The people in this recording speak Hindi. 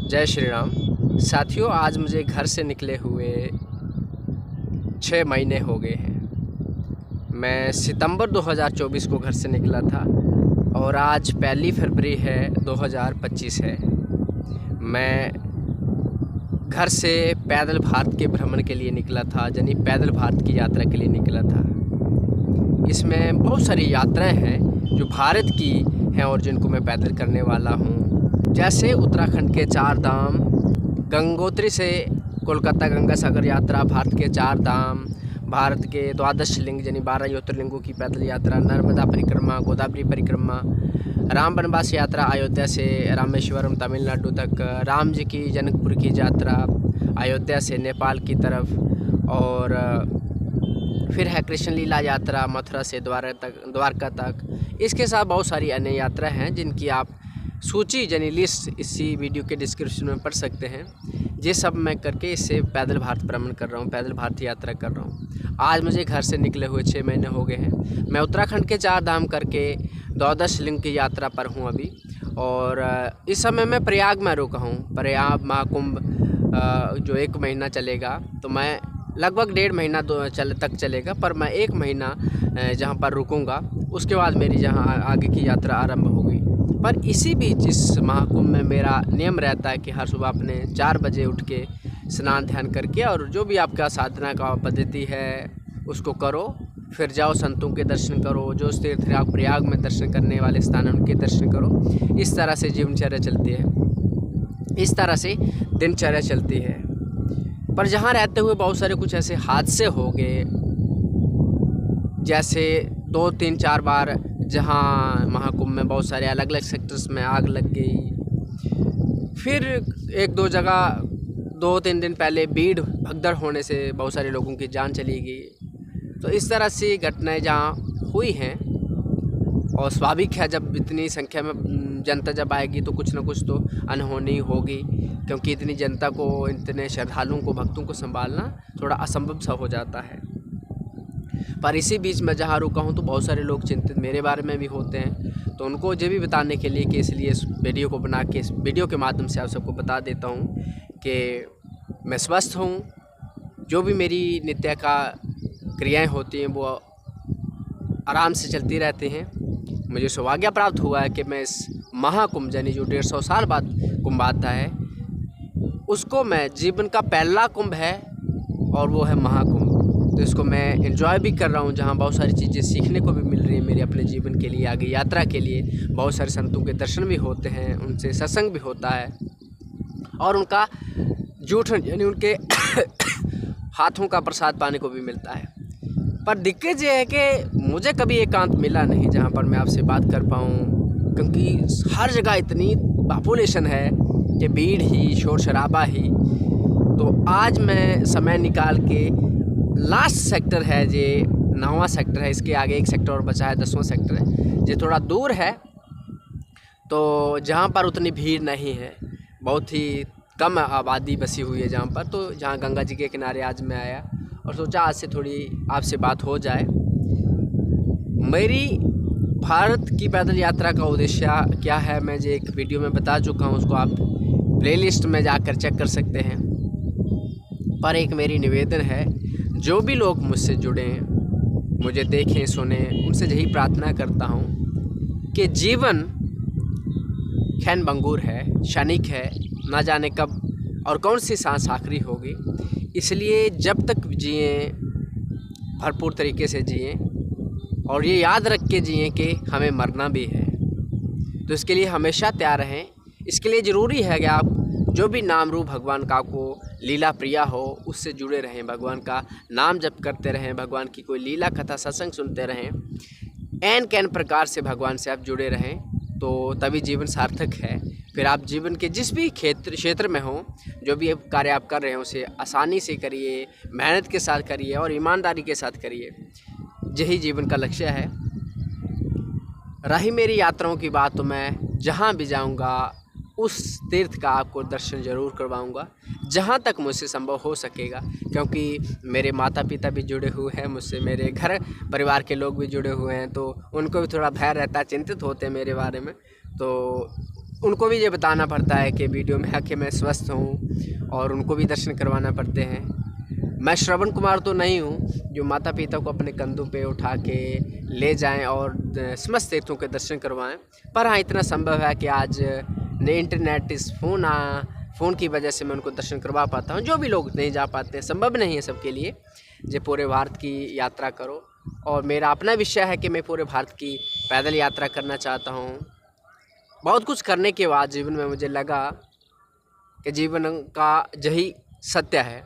जय श्री राम। साथियों, आज मुझे घर से निकले हुए 6 महीने हो गए हैं। मैं सितंबर 2024 को घर से निकला था और आज 1 फरवरी है 2025 है। मैं घर से पैदल भारत के भ्रमण के लिए निकला था, यानी पैदल भारत की यात्रा के लिए निकला था। इसमें बहुत सारी यात्राएं हैं जो भारत की हैं और जिनको मैं पैदल करने वाला हूं। जैसे उत्तराखंड के 4 धाम, गंगोत्री से कोलकाता गंगा सागर यात्रा, भारत के 4 धाम, भारत के 12 लिंग यानी 12 ज्योतिर्लिंगों की पैदल यात्रा, नर्मदा परिक्रमा, गोदावरी परिक्रमा, राम वनवास यात्रा अयोध्या से रामेश्वरम तमिलनाडु तक, राम जी की जनकपुर की यात्रा अयोध्या से नेपाल की तरफ, और फिर है कृष्ण लीला यात्रा मथुरा से द्वारका तक। इसके साथ बहुत सारी अन्य यात्रा हैं जिनकी आप सूची यानी लिस्ट इसी वीडियो के डिस्क्रिप्शन में पढ़ सकते हैं। ये सब मैं करके इससे पैदल भारत भ्रमण कर रहा हूँ, पैदल भारत यात्रा कर रहा हूँ। आज मुझे घर से निकले हुए 6 महीने हो गए हैं। मैं उत्तराखंड के 4 धाम करके 12 लिंग की यात्रा पर हूँ अभी, और इस समय मैं प्रयाग में रुका हूँ। प्रयाग महाकुंभ जो 1 महीना चलेगा, तो मैं लगभग 1.5 महीना तक चलेगा, पर मैं 1 महीना जहाँ पर रुकूंगा उसके बाद मेरी जहाँ आगे की यात्रा आरंभ होगी। पर इसी बीच इस महाकुंभ में मेरा नियम रहता है कि हर सुबह अपने 4 बजे उठ के स्नान ध्यान करके और जो भी आपका साधना का पद्धति है उसको करो, फिर जाओ संतों के दर्शन करो, जो तीर्थ आप प्रयाग में दर्शन करने वाले स्थान हैं उनके दर्शन करो। इस तरह से जीवनचर्या चलती है, इस तरह से दिनचर्या चलती है। पर जहाँ रहते हुए बहुत सारे कुछ ऐसे हादसे हो गए, जैसे 2, 3, 4 बार जहाँ महाकुंभ में बहुत सारे अलग अलग सेक्टर्स में आग लग गई। फिर 1-2 जगह 2-3 दिन पहले भीड़ भगदड़ होने से बहुत सारे लोगों की जान चली गई। तो इस तरह से घटनाएं जहाँ हुई हैं, और स्वाभाविक है जब इतनी संख्या में जनता जब आएगी तो कुछ ना कुछ तो अनहोनी होगी, क्योंकि इतनी जनता को, इतने श्रद्धालुओं को, भक्तों को संभालना थोड़ा असंभव सा हो जाता है। पर इसी बीच मैं जहाँ रुका हूँ तो बहुत सारे लोग चिंतित मेरे बारे में भी होते हैं, तो उनको ये भी बताने के लिए कि इसलिए इस वीडियो को बना के, इस वीडियो के माध्यम से आप सबको बता देता हूँ कि मैं स्वस्थ हूँ। जो भी मेरी नित्य का क्रियाएँ होती हैं वो आराम से चलती रहती हैं। मुझे सौभाग्य प्राप्त हुआ है कि मैं इस महाकुंभ यानी जो 150 साल बाद कुंभ आता है, उसको मैं जीवन का पहला कुंभ है और वो है महाकुंभ। तो इसको मैं एंजॉय भी कर रहा हूँ, जहाँ बहुत सारी चीज़ें सीखने को भी मिल रही हैं मेरे अपने जीवन के लिए, आगे यात्रा के लिए। बहुत सारे संतों के दर्शन भी होते हैं, उनसे सत्संग भी होता है, और उनका जूठन यानी उनके हाथों का प्रसाद पाने को भी मिलता है। पर दिक्कत ये है कि मुझे कभी एकांत मिला नहीं जहाँ पर मैं आपसे बात कर पाऊँ, क्योंकि हर जगह इतनी पॉपुलेशन है कि भीड़ ही, शोर शराबा ही। तो आज मैं समय निकाल के, लास्ट सेक्टर है ये 9वां सेक्टर है, इसके आगे 1 सेक्टर और बचा है, 10वां सेक्टर है, ये थोड़ा दूर है, तो जहाँ पर उतनी भीड़ नहीं है, बहुत ही कम आबादी बसी हुई है जहाँ पर। तो जहाँ गंगा जी के किनारे आज मैं आया और सोचा आज से थोड़ी आपसे बात हो जाए। मेरी भारत की पैदल यात्रा का उद्देश्य क्या है मैं ये एक वीडियो में बता चुका हूँ, उसको आप प्लेलिस्ट में जाकर चेक कर सकते हैं। पर एक मेरी निवेदन है, जो भी लोग मुझसे जुड़े हैं, मुझे देखें सुने, उनसे यही प्रार्थना करता हूँ कि जीवन खैन बंगूर है, क्षणिक है, ना जाने कब और कौन सी सांस आखिरी होगी। इसलिए जब तक जिएं भरपूर तरीके से जिएं, और ये याद रख के जिएं कि हमें मरना भी है। तो इसके लिए हमेशा तैयार रहें। इसके लिए ज़रूरी है कि आप जो भी नाम रूप भगवान का को लीला प्रिया हो उससे जुड़े रहें, भगवान का नाम जप करते रहें, भगवान की कोई लीला कथा सत्संग सुनते रहें, एन कैन प्रकार से भगवान से आप जुड़े रहें, तो तभी जीवन सार्थक है। फिर आप जीवन के जिस भी क्षेत्र में हो, जो भी कार्य आप कर रहे हैं उसे आसानी से करिए, मेहनत के साथ करिए और ईमानदारी के साथ करिए। यही जीवन का लक्ष्य है। रही मेरी यात्राओं की बात, तो मैं जहाँ भी जाऊँगा उस तीर्थ का आपको दर्शन ज़रूर करवाऊँगा जहाँ तक मुझसे संभव हो सकेगा, क्योंकि मेरे माता पिता भी जुड़े हुए हैं मुझसे, मेरे घर परिवार के लोग भी जुड़े हुए हैं, तो उनको भी थोड़ा भय रहता है, चिंतित होते हैं मेरे बारे में। तो उनको भी ये बताना पड़ता है कि वीडियो में आके मैं स्वस्थ हूँ और उनको भी दर्शन करवाना पड़ते हैं। मैं श्रवण कुमार तो नहीं हूँ जो माता पिता को अपने कंधों पे उठा के ले जाएं और समस्त तीर्थों के दर्शन करवाएं, पर हाँ इतना संभव है कि आज इंटरनेट इस फ़ोन की वजह से मैं उनको दर्शन करवा पाता हूँ। जो भी लोग नहीं जा पाते, संभव नहीं है सबके लिए जो पूरे भारत की यात्रा करो, और मेरा अपना विषय है कि मैं पूरे भारत की पैदल यात्रा करना चाहता हूँ। बहुत कुछ करने के बाद जीवन में मुझे लगा कि जीवन का यही सत्य है